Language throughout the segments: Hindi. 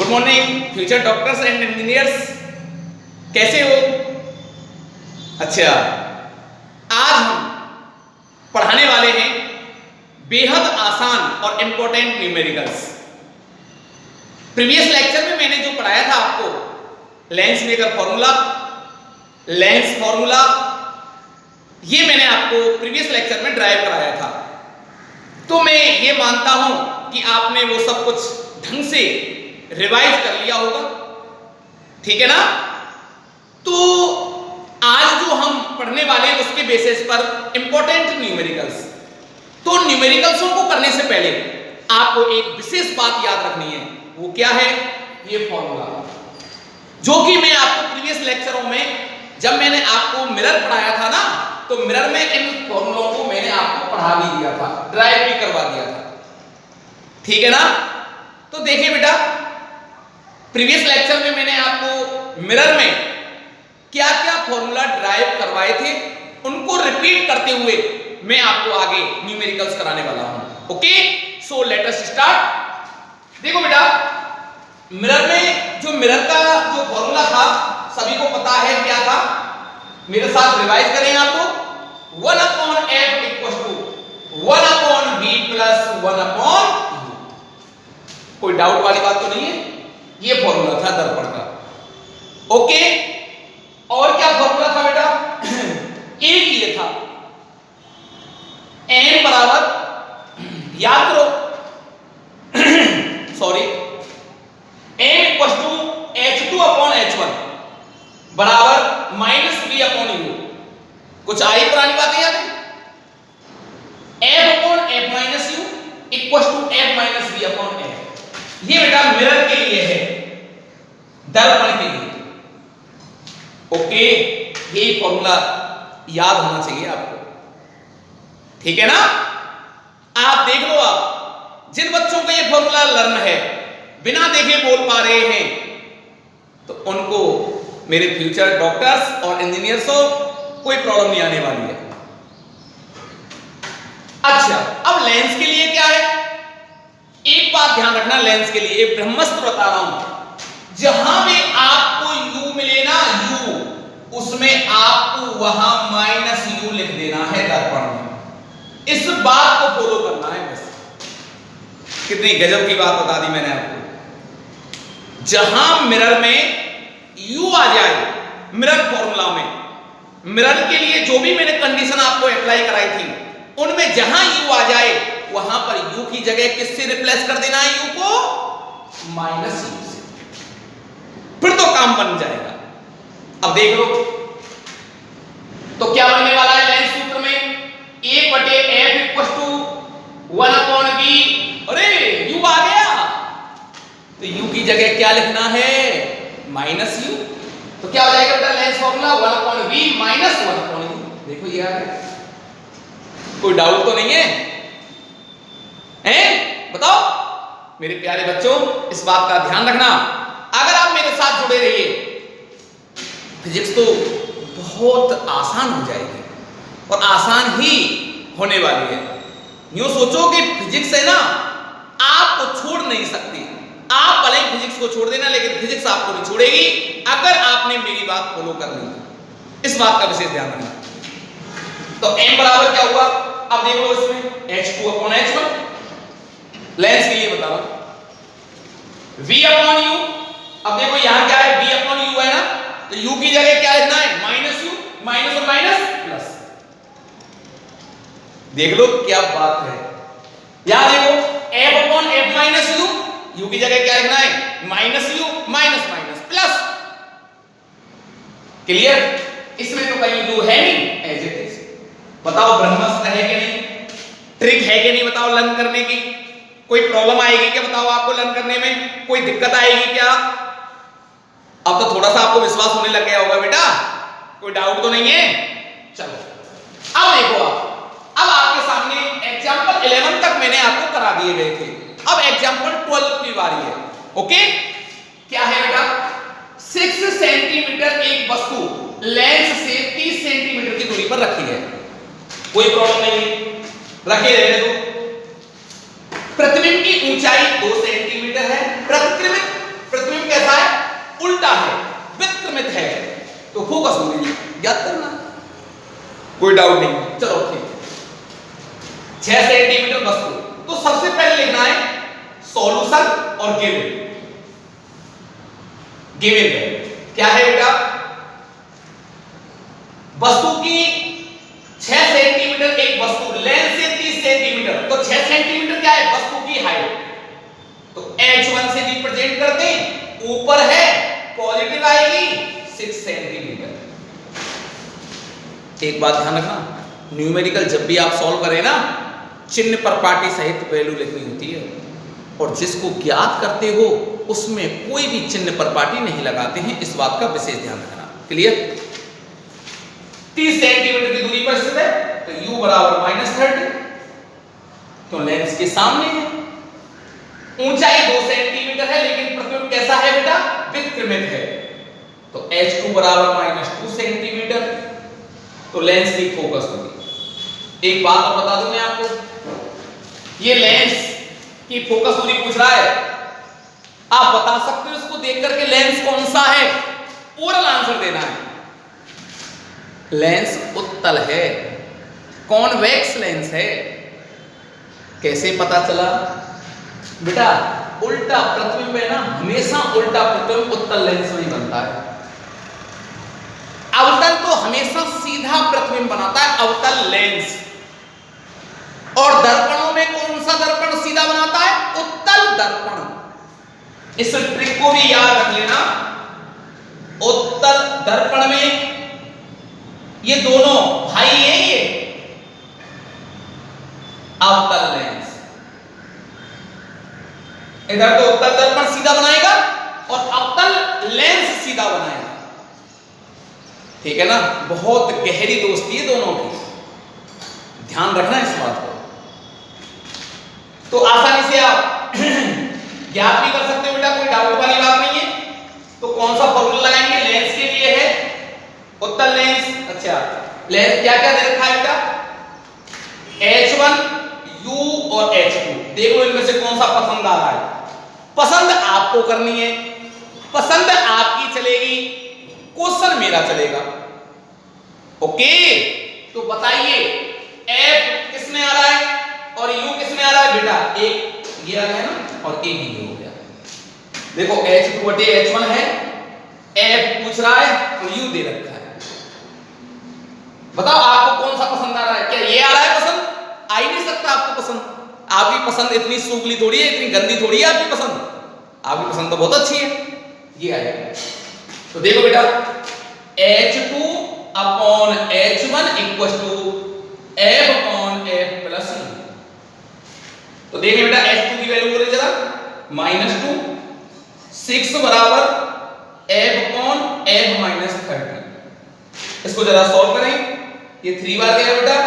Good morning future doctors and engineers, कैसे हो? अच्छा, आज हम पढ़ाने वाले हैं बेहद आसान और इंपॉर्टेंट न्यूमेरिकल्स। प्रीवियस लेक्चर में मैंने जो पढ़ाया था आपको lens maker formula, lens formula, ये मैंने आपको प्रीवियस लेक्चर में ड्राइव कराया था। तो मैं ये मानता हूं कि आपने वो सब कुछ ढंग से रिवाइज कर लिया होगा, ठीक है ना? तो आज जो हम पढ़ने वाले हैं उसके बेसिस पर इंपॉर्टेंट न्यूमेरिकल्स। तो न्यूमेरिकल्सों को करने से पहले आपको एक विशेष बात याद रखनी है। वो क्या है? ये फॉर्मूला, जो कि मैं आपको प्रीवियस लेक्चरों में जब मैंने आपको मिरर पढ़ाया था ना, तो मिरर में इन फॉर्मूलों को मैंने आपको पढ़ा भी दिया था, ड्राइव भी करवा दिया था, ठीक है ना? तो देखिए बेटा, प्रीवियस लेक्चर में मैंने आपको मिरर में क्या क्या फॉर्मूला ड्राइव करवाए थे, उनको रिपीट करते हुए मैं आपको आगे न्यूमेरिकल्स कराने वाला हूं। Okay, so let us start. देखो बेटा, मिरर में जो मिरर का जो फॉर्मूला था सभी को पता है क्या था? मेरे साथ रिवाइज करें आपको। 1/f equal to 1/v plus 1/u। कोई डाउट वाली बात तो नहीं है? ये फॉर्मूला था दर्पण का। ओके, और क्या फॉर्मूला था बेटा? एक ये था, n बराबर, याद करो, sorry, n equal to h2/h1 बराबर -v/u। कुछ आई पुरानी बातें याद है? f/f-u equal to f-v/f। ये बेटा मिरर के लिए है, दर्पण के लिए। ओके, यही फॉर्मूला याद होना चाहिए आपको, ठीक है ना? आप देख लो, आप जिन बच्चों को ये फॉर्मूला लर्न है, बिना देखे बोल पा रहे हैं, तो उनको मेरे फ्यूचर डॉक्टर्स और इंजीनियर्स को कोई प्रॉब्लम नहीं आने वाली है। अच्छा, अब लेंस के लिए क्या है? एक बात ध्यान रखना, लेंस के लिए एक ब्रह्मास्त्र बता रहा हूं। जहां भी आपको u मिले ना, u, उसमें आपको वहां -u लिख देना है दर्पण में। इस बात को फॉलो करना है बस। कितनी गजब की बात बता दी मैंने आपको। जहां मिरर में u आ जाए, मिरर फॉर्मूला में, मिरर के लिए जो भी मैंने कंडीशन आपको अप्लाई कराई थी, उनमें जहां u आ जाए वहां पर u की जगह किससे रिप्लेस कर देना है? u को -u से, फिर तो काम बन जाएगा। अब देख लो, तो क्या बनने वाला है लेंस सूत्र में? 1/f equal to 1/v। अरे u आ गया, तो u की जगह क्या लिखना है? -u। तो क्या हो जाएगा बेटा lens formula? 1/v minus 1/u। देखो ये आ गया। कोई डाउट तो नहीं है? हैं? बताओ मेरे प्यारे बच्चों, इस बात का ध्यान रखना। अगर आप मेरे साथ जुड़े रहिए, फिजिक्स तो बहुत आसान हो जाएगी, और आसान ही होने वाली है। यूं सोचो कि फिजिक्स है ना, आपको छोड़ नहीं सकती। आप भले ही फिजिक्स को छोड़ देना, लेकिन फिजिक्स आपको नहीं छोड़ेगी अगर आपने मेरी बात फॉलो करनी। इस बात का विशेष ध्यान रखना। तो m बराबर क्या हुआ? अब देख लो, इसमें h2/h1 लेंस के लिए बता रहा हूं, v/u। अब देखो यहां क्या है? v/u है ना, तो u की जगह क्या लिखना है? -u, माइनस और माइनस प्लस। देख लो क्या बात है। यहां देखो f/f-u, u की जगह क्या लिखना है? -u, minus minus plus. Clear? इसमें तो कहीं u है नहीं, एज इट इज। बताओ ब्रह्मास्त्र है कि नहीं? ट्रिक है कि नहीं? बताओ लर्न करने की कोई प्रॉब्लम आएगी क्या? बताओ आपको लर्न करने में कोई दिक्कत आएगी क्या? अब तो थोड़ा सा आपको विश्वास होने लग गया होगा बेटा, कोई डाउट तो नहीं है? चलो अब देखो, अब आपके सामने एग्जांपल 11 तक मैंने आपको करा दिए गए थे। अब एग्जांपल 12 की बारी है। ओके, क्या है बेटा? 6 सेंटीमीटर एक वस्तु लेंस से 30 सेंटीमीटर की दूरी पर रखी है। कोई प्रॉब्लम नहीं है, रखे रहने दो। प्रतिबिंब की ऊंचाई 2 सेंटीमीटर है। प्रतिबिंब तो फोकस दूरी याद करना, कोई डाउट नहीं। चलो ठीक, 6 सेंटीमीटर वस्तु, तो सबसे पहले लिखना है सॉल्यूशन और गिवन। गिवन है क्या है बेटा, वस्तु की 6 सेंटीमीटर एक वस्तु, लेंथ से 30 सेंटीमीटर, तो 6 सेंटीमीटर क्या है वस्तु की हाइट, तो h1 से रिप्रेजेंट करते हैं, ऊपर है पॉजिटिव आएगी 6 सेंटीमीटर। एक बात ध्यान रखना, न्यूमेरिकल जब भी आप सॉल्व करें ना, चिन्ह पर पार्टी सहित वैल्यू लिखनी होती है, और जिसको ज्ञात करते हो उसमें कोई भी चिन्ह पर पार्टी नहीं लगाते हैं, इस बात का विशेष ध्यान रखना। क्लियर? 30 सेंटीमीटर की दूरी पर स्थित है, तो u बराबर -30, तो लेंस के सामने है। ऊंचाई 2 सेंटीमीटर है, लेकिन प्रतिबिंब कैसा है बेटा, विकृमित है, तो h2 बराबर -2 सेंटीमीटर, तो लेंस की फोकस होगी। एक बात और बता दूं मैं आपको, ये लेंस की फोकस दूरी पूछ रहा है, आप बता सकते हो इसको देख करके लेंस कौन सा है, ओरल आंसर देना है। लेंस उत्तल है, कॉन्वेक्स लेंस है। कैसे पता चला बेटा, उल्टा प्रतिबिंब है ना, हमेशा उल्टा प्रतिबिंब उत्तल लेंस में ही बनता है। अवतल तो हमेशा सीधा प्रतिबिंब बनाता है, अवतल लेंस। और दर्पणों में कौन सा दर्पण सीधा बनाता है, उत्तल दर्पण। इस ट्रिक को भी याद रख लेना, उत्तल दर्पण में ये दोनों भाई है, ये अवतल लेंस, इधर तो उत्तल दर्पण सीधा बनाएगा और अवतल लेंस सीधा बनाएगा। ठीक है ना, बहुत गहरी दोस्ती है दोनों की, ध्यान रखना इस बात को। तो आसानी से आप ज्ञात भी कर सकते हो बेटा, कोई डाउट वाली बात नहीं है। तो कौन सा फॉर्मूला लगाएंगे, लेंस के लिए है उत्तल लेंस। अच्छा, लेंस क्या क्या दे रखा है बेटा, h1, u और h2, देखो इनमें से कौन सा पसंद आ रहा है। पसंद आपको करनी है, पसंद आपकी चलेगी, क्वेश्चन मेरा चलेगा। ओके, तो बताइए f किसमें आ रहा है और u किसमें आ रहा है बेटा, एक ये आ गया ना और एक ये हो गया। देखो h2 बटे h1 है, f पूछ रहा है और u दे रखा है। बताओ आपको कौन सा पसंद आ रहा है, क्या ये आ रहा है पसंद, आ ही नहीं सकता आपको पसंद। आपकी पसंद इतनी सूखली थोड़ी है, इतनी गंदी थोड़ी है आपकी पसंद, आपकी पसंद तो बहुत अच्छी है, ये आएगा। तो देखो बेटा h2 upon h1 equal to f upon f plus u। तो देखिए बेटा h2 की वैल्यू बोले जरा, -2, 6 बराबर f अपॉन f माइनस 30। इसको जरा सॉल्व करें, ये 3 बार गया बेटा,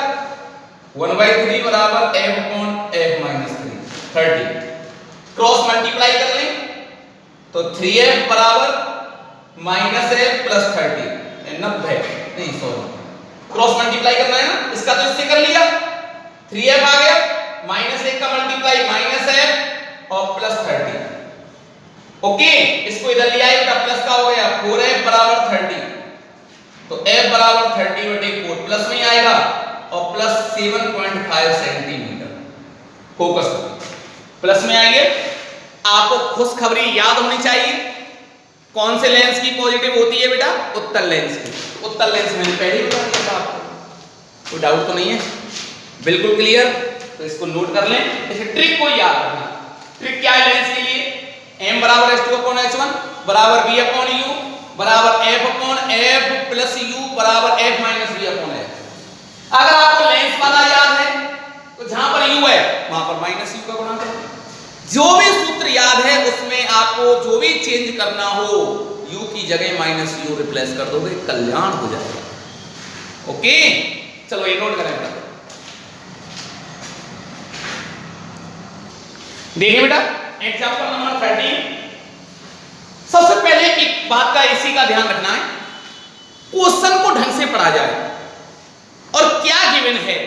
1/3 बराबर f upon f minus 30। Cross multiply कर लें तो 3f बराबर -f प्लस 30, 90 नहीं सॉरी, क्रॉस मल्टीप्लाई करना है ना, इसका तो इससे कर लिया, 3f आ गया, -1 का मल्टीप्लाई -f और प्लस 30। ओके, इसको इधर लिया बेटा, प्लस का हो गया 4f बराबर 30, तो f बराबर 30 बटे 4 प्लस में आएगा और प्लस 7.5 सेंटीमीटर फोकस प्लस में आएंगे। आपको खुशखबरी याद होनी चाहिए, कौन से लेंस की पॉजिटिव होती है बेटा, उत्तल लेंस की। उत्तल लेंस मैंने पहले ही बता दिया था आपको, कोई डाउट तो नहीं है, बिल्कुल क्लियर। तो इसको नोट कर लें, इस ट्रिक को याद रखना। ट्रिक क्या है लेंस के लिए, m बराबर h2 अपॉन h1 बराबर b अपॉन u बराबर f upon f plus u बराबर f minus b upon f। अगर आपको लेंस वाला याद है तो जहां पर u है वहां पर माइनस u का गुणा करो। जो भी सूत्र याद है उसमें आपको जो भी चेंज करना हो u की जगह माइनस u रिप्लेस कर दोगे, कल्याण हो जाएगा। ओके, चलो ये नोट करें बेटा। देखिए बेटा एग्जांपल नंबर 13, सबसे पहले एक बात का इसी का ध्यान रखना है, क्वेश्चन को ढंग से पढ़ा जाए और क्या गिवन है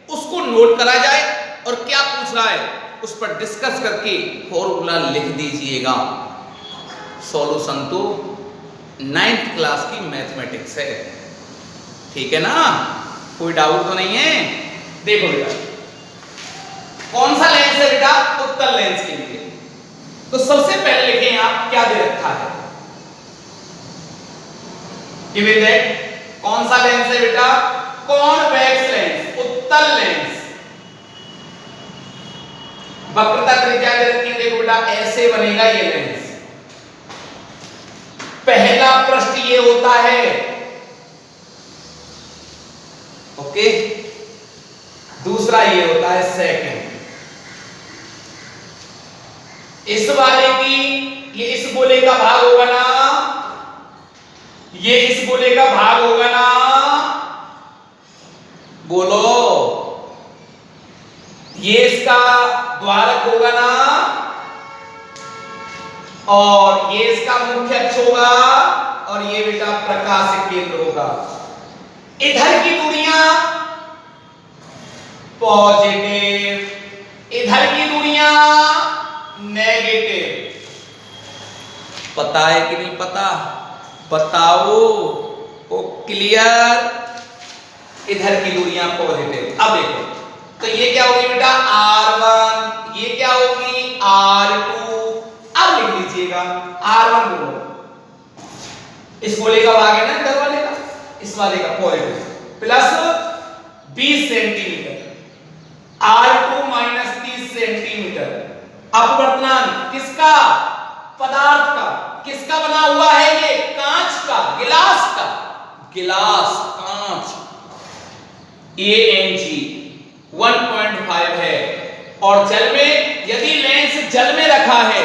उसको नोट करा जाए और क्या पूछ रहा है उस पर डिस्कस करके फॉर्मूला लिख दीजिएगा। सॉल्यूशन तो 9th क्लास की मैथमेटिक्स है, ठीक है ना? कोई डाउट तो नहीं है? देखो बेटा, कौन सा लेंस है बेटा? उत्तल लेंस के लिए तो सबसे पहले लिखें आप क्या दे रखा है, कौन सा लेंस है बेटा? कॉन्वेक्स लेंस, उत्तल लेंस। वक्रता त्रिज्या दे रखी है, देखो बेटा ऐसे बनेगा ये लेंस। पहला पृष्ठ ये होता है, ओके, दूसरा ये होता है सेकंड। इस वाले की, ये इस गोले का भाग होगा ना, ये इस गोले का भाग होगा ना, बोलो, ये इसका द्वारक होगा ना, और ये इसका मुख्य अक्ष होगा, और ये बेटा प्रकाश केंद्र होगा। इधर की दूरियां पॉजिटिव, इधर की दूरियां नेगेटिव। पता है कि नहीं पता? बताओ। ओ क्लियर? इधर की दूरियां पॉजिटिव। अब देखो तो ये क्या होगी बेटा? R1, ये क्या होगी? R2। अब लिख लीजिएगा R1 बोलो, इस गोले का भाग है ना इधर वाले का, इस वाले का positive, plus 20 centimetre, R2 minus 30 centimetre. अपवर्तनांक किसका? पदार्थ का। किसका बना हुआ है ये? कांच का, गिलास का, गिलास, कांच। Ag 1.5 है। और जल में, यदि लेंस जल में रखा है,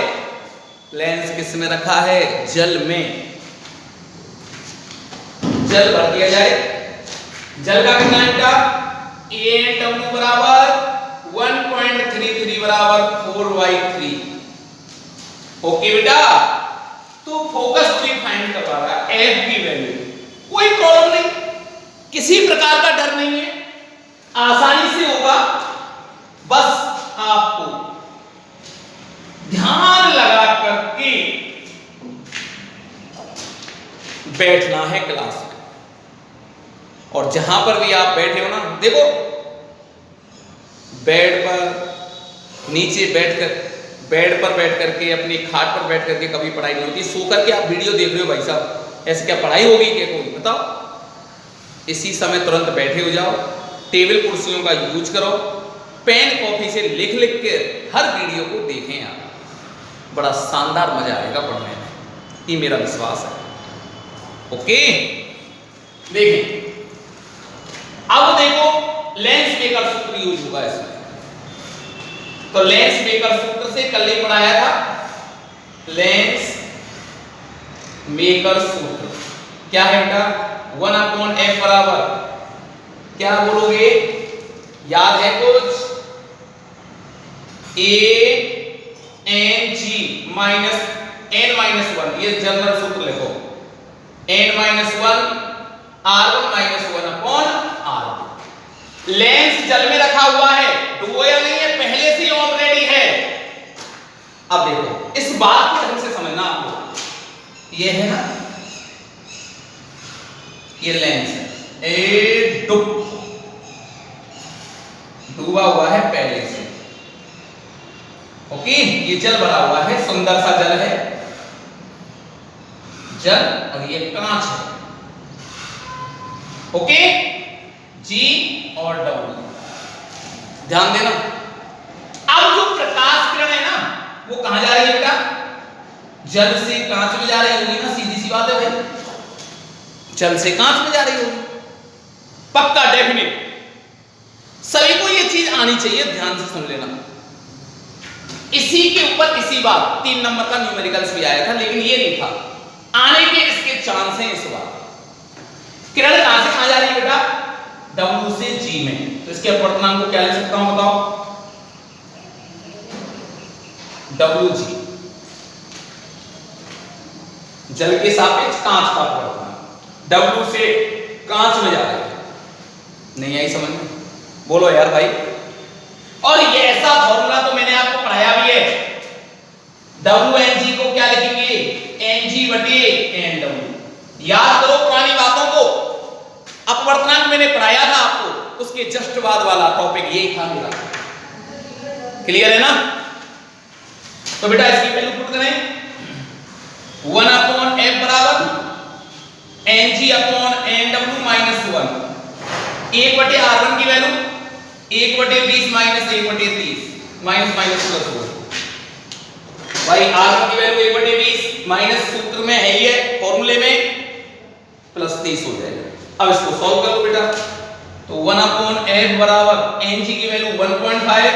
लेंस किस में रखा है? जल में। जल भर दिया जाए, जल का कितना है बेटा? ANW बराबर 1.33 बराबर 4/3। ओके बेटा, तो फोकस भी फाइंड करवा रहा है, F की वैल्यू, कोई प्रॉब्लम नहीं, किसी प्रकार का डर नहीं है, आसानी से होगा। बस आपको ध्यान लगा करके बैठना है क्लास में, और जहां पर भी आप बैठे हो ना, देखो बेड पर नीचे बैठकर, बेड पर बैठ करके, अपनी खाट पर बैठ करके कभी पढ़ाई नहीं होती। सो करके आप वीडियो देख रहे हो भाई साहब, ऐसे क्या पढ़ाई होगी क्या? कोई बताओ। इसी समय तुरंत बैठे हो जाओ, टेबल कुर्सियों का यूज करो, पेन कॉपी से लिख लिख के हर वीडियो को देखें आप, बड़ा शानदार मजा आएगा पढ़ने में, ये मेरा विश्वास है। ओके, देखें अब देखो लेंस मेकर सूत्र यूज होगा इसमें। तो लेंस मेकर सूत्र से कल ही पढ़ाया था, लेंस मेकर सूत्र क्या है बेटा? 1/f बराबर क्या बोलोगे? याद है कुछ? ANG माइनस n-1, ये जनरल सूत्र लिखो, n-1 R1 minus 1/R2। Lens जल में रखा हुआ है, डुबोया नहीं है, पहले से ऑलरेडी है। अब देखो इस बात को ढंग से समझना आप लोग, ये है ना, ये लेंस है, डूबा हुआ है पहले से, ओके, ये जल भरा हुआ है, सुंदर सा जल है, जल, और ये कांच है, ओके, G और W, ध्यान देना। अब जो प्रकाश किरण है ना, वो कहां जा रही है बेटा? जल से कांच में जा रही होगी ना, सीधी सी बात है भाई, जल से कांच में जा रही होगी, पक्का, डेफिनेट। सभी को ये चीज आनी चाहिए, ध्यान से सुन लेना। इसी के ऊपर इसी बार 3 नंबर का न्यूमेरिकल्स भी आया था, लेकिन ये नहीं था, आने के इसके चांस हैं इस बार। किरण कहां से कहां जा रही है बेटा? W से G में, तो इसके अपवर्तनांक को क्या लिख सकता हूं बताओ? WG, जल के सापेक्ष कांच का अपवर्तनांक, W से कांच में जा रही है, नहीं आई समझ में? बोलो यार भाई। और ये ऐसा फॉर्मूला तो मैंने आपको पढ़ाया भी है, WNG को क्या लिखेंगे? NG/NW, याद करो पुरानी बातों को, अपवर्तनांक मैंने पढ़ाया था आपको, उसके जस्ट बाद वाला टॉपिक यही था मेरा। क्लियर है ना? तो बेटा इसकी वैल्यू पुट करें, 1/f बराबर Ng/Nw माइनस 1, 1/r1 की value 1/20 minus 1/30 minus minus plus हो भाई, r1 की वैल्यू 1/20 माइनस सूत्र में है ये फॉर्मूले में प्लस 30 हो जाएगा। अब इसको सॉल्व करो बेटा, तो 1/f बराबर Ng की वैल्यू 1.5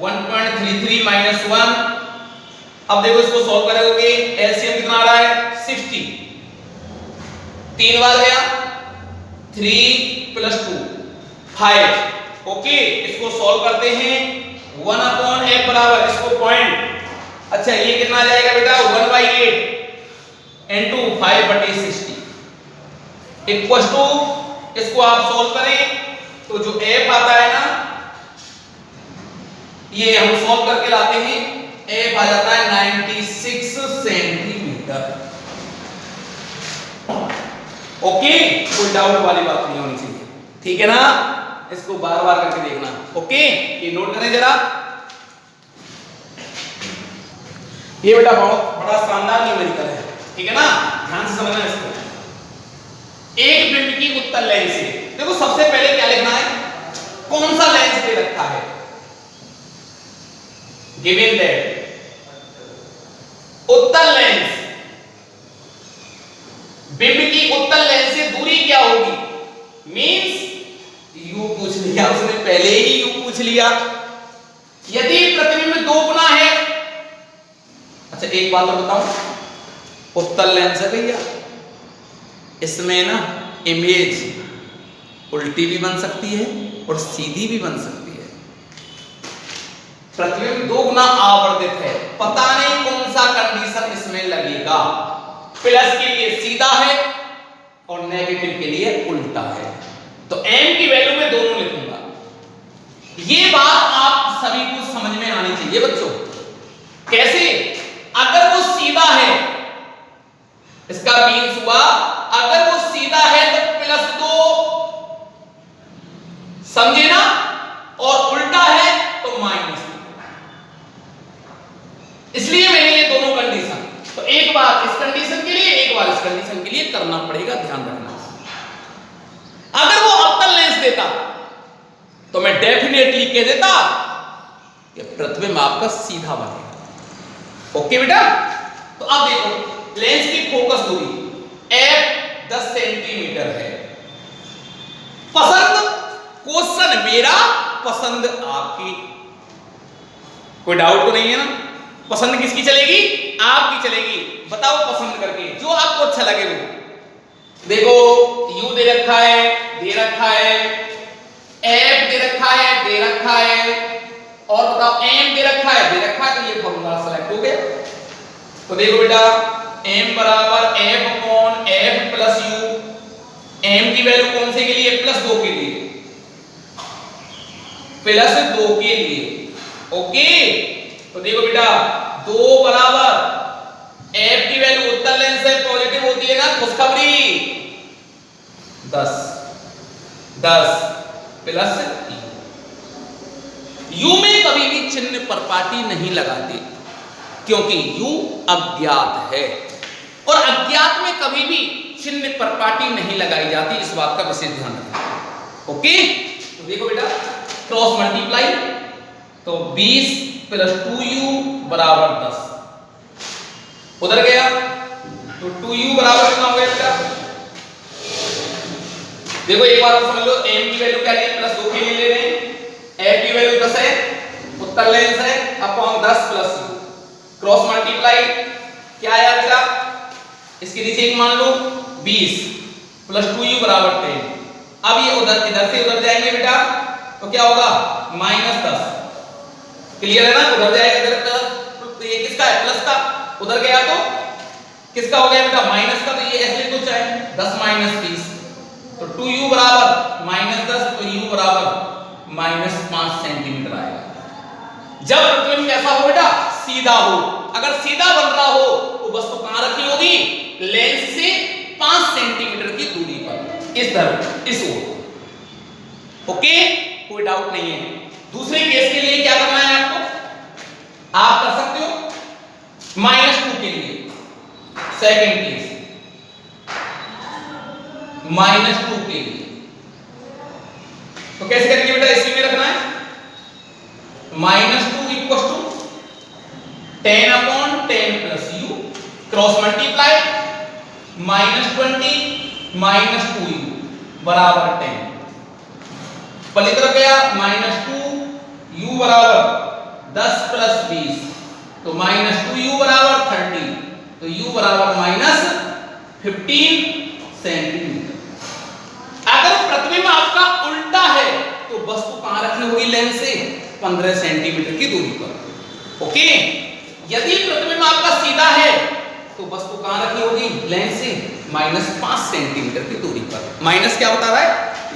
1.33 माइनस 1। अब देखो इसको सॉल्व करोगे, एलसीएम कितना आ रहा है 60, 3 बार गया 3 + 2 5। ओके, इसको सॉल्व करते हैं, 1/f बराबर इसको पॉइंट, अच्छा ये कितना आ जाएगा बेटा 1/8 इनटू 5/60 इक्वल टू, इसको आप सॉल्व करें तो जो f आता है ना, ये हम सॉल्व करके लाते हैं, f आ जाता है 96 सेंटीमीटर। ओके, कोई डाउट वाली बात नहीं होनी चाहिए, ठीक है ना? इसको बार बार करके देखना। ओके, ये नोट करें जरा, ये बेटा बहुत बड़ा शानदार न्यूमेरिकल है, ठीक है ना? ध्यान से समझना इसको। एक बिंब की उत्तल लेंस से, देखो सबसे पहले क्या लिखना है, कौन सा लेंस दे रखा है, गिवन दैट उत्तल लेंस, बिंब की उत्तल लेंस से दूरी क्या होगी, मींस यू पूछ लिया उसने, पहले ही यू पूछ लिया। यदि प्रतिबिंब 2 गुना है, अच्छा एक बात और बताऊं, उत्तल लेंस है भैया, इसमें ना इमेज उल्टी भी बन सकती है और सीधी भी बन सकती है। प्रतिबिंब 2 गुना आवर्धित है, पता नहीं कौन सा कंडीशन इसमें लगेगा, प्लस के लिए सीधा है और नेगेटिव के लिए उल्टा है, तो m की वैल्यू में दोनों लिखूंगा। ये बात आप सभी को समझ में आनी चाहिए बच्चों। कैसे? अगर वो सीधा है, इसका मीन्स हुआ अगर वो सीधा है तो +2, समझे ना, और उल्टा है तो -2। इसलिए मैंने ये दोनों कंडीशन, तो एक बार इस कंडीशन के लिए एक बार इस कंडीशन के लिए करना पड़ेगा, ध्यान रखना। अगर वो अवतल लेंस देता तो मैं डेफिनेटली कह देता कि प्रतिबिंब आपका सीधा बनेगा। ओके बेटा, तो अब देखो लेंस की फोकस दूरी f 10 सेंटीमीटर है। पसंद क्वेश्चन मेरा, पसंद आपकी, कोई डाउट तो नहीं है ना? पसंद किसकी चलेगी? आपकी चलेगी। बताओ पसंद करके जो आपको अच्छा लगे वो। देखो u दे रखा है, दे रखा है, f दे रखा है, दे रखा है, और बताओ m दे रखा है, दे रखा है, तो ये फॉर्मूला सेलेक्ट हो गया। तो देखो बेटा m बराबर f/f प्लस u, m की वैल्यू कौन से के लिए? +2 के लिए, +2 के लिए। ओके, तो देखो बेटा 2 बराबर f की वैल्यू उत्तल लेंस से पॉजिटिव होती है ना, खुशखबरी 10 प्लस u में कभी भी चिन्ह परपाटी नहीं लगाते क्योंकि u अज्ञात है, और अज्ञात में कभी भी चिन्ह परपाटी नहीं लगाई जाती, इस बात का विशेष ध्यान रखना। ओके, तो देखो बेटा क्रॉस मल्टीप्लाई, तो 20 + 2u बराबर 10, उधर गया तो 2u बराबर कितना हो गया बेटा? देखो एक बार समझ लो, m की वैल्यू क्या है, +2 के लिए ले रहे हैं, f की वैल्यू 10 है, उत्तल लेंस है, अपॉन 10 + u, क्रॉस मल्टीप्लाई क्या आया बेटा? इसके नीचे एक मान लो 20 + 2u बराबर 10। अब ये उधर इधर से उधर जाएंगे बेटा, तो क्या होगा? -10। क्लियर है ना? उधर जाएगा, इधर प्लस, ये किसका है? प्लस का, उधर गया तो किसका हो गया बेटा? माइनस का, तो ये ऐसे तो चाहे 10 - 30, तो 2u बराबर -10, तो u बराबर -5 सेंटीमीटर आएगा। जब प्रतिबिंब कैसा हो बेटा? सीधा हो। अगर सीधा बन रहा हो तो वस्तु कहां रखी होगी? लेंस से 5 इधर इस ओर। ओके, कोई डाउट नहीं है। दूसरे केस के लिए क्या करना है आपको, आप कर सकते हो -2 के लिए। सेकेंड केस -2 के लिए तो कैसे करेंगे बेटा, इसी में रखना है -2 equal to 10/10 plus u cross multiply -20 -2u बराबर 10। पहली तरफ गया -2u बराबर 10 प्लस 20 तो -2u बराबर 30 तो u बराबर -15 सेंटीमीटर। अगर प्रतिबिंब आपका उल्टा है तो वस्तु कहां रखनी होगी, लेंस से 15 सेंटीमीटर की दूरी पर। ओके, यदि प्रतिबिंब आपका सीधा है तो वस्तु कहां रखनी होगी, लेंस से -5 सेंटीमीटर की दूरी पर। माइनस क्या बता रहा है,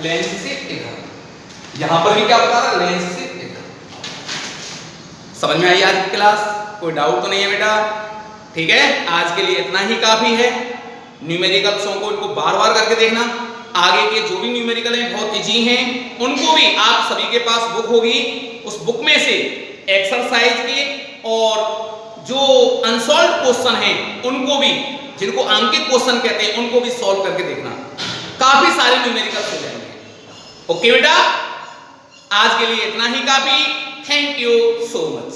लेंस से इधर। यहां पर भी क्या बता रहा है, लेंस से इधर। समझ में आई आज की क्लास, कोई डाउट तो नहीं है बेटा? ठीक है, आज के लिए इतना ही काफी है। न्यूमेरिकल्स को इनको बार बार करके देखना। आगे के जो भी न्यूमेरिकल हैं बहुत इजी हैं, उनको भी आप सभी के पास बुक होगी, उस बुक में से एक्सरसाइज के और जो अनसॉल्व क्वेश्चन हैं उनको भी, जिनको अंकित क्वेश्चन कहते हैं, उनको भी सॉल्व करके देखना। काफी सारे न्यूमेरिकल्स हो जाएंगे। ओके बेटा, आज के लिए इतना ही काफी। Thank you so much.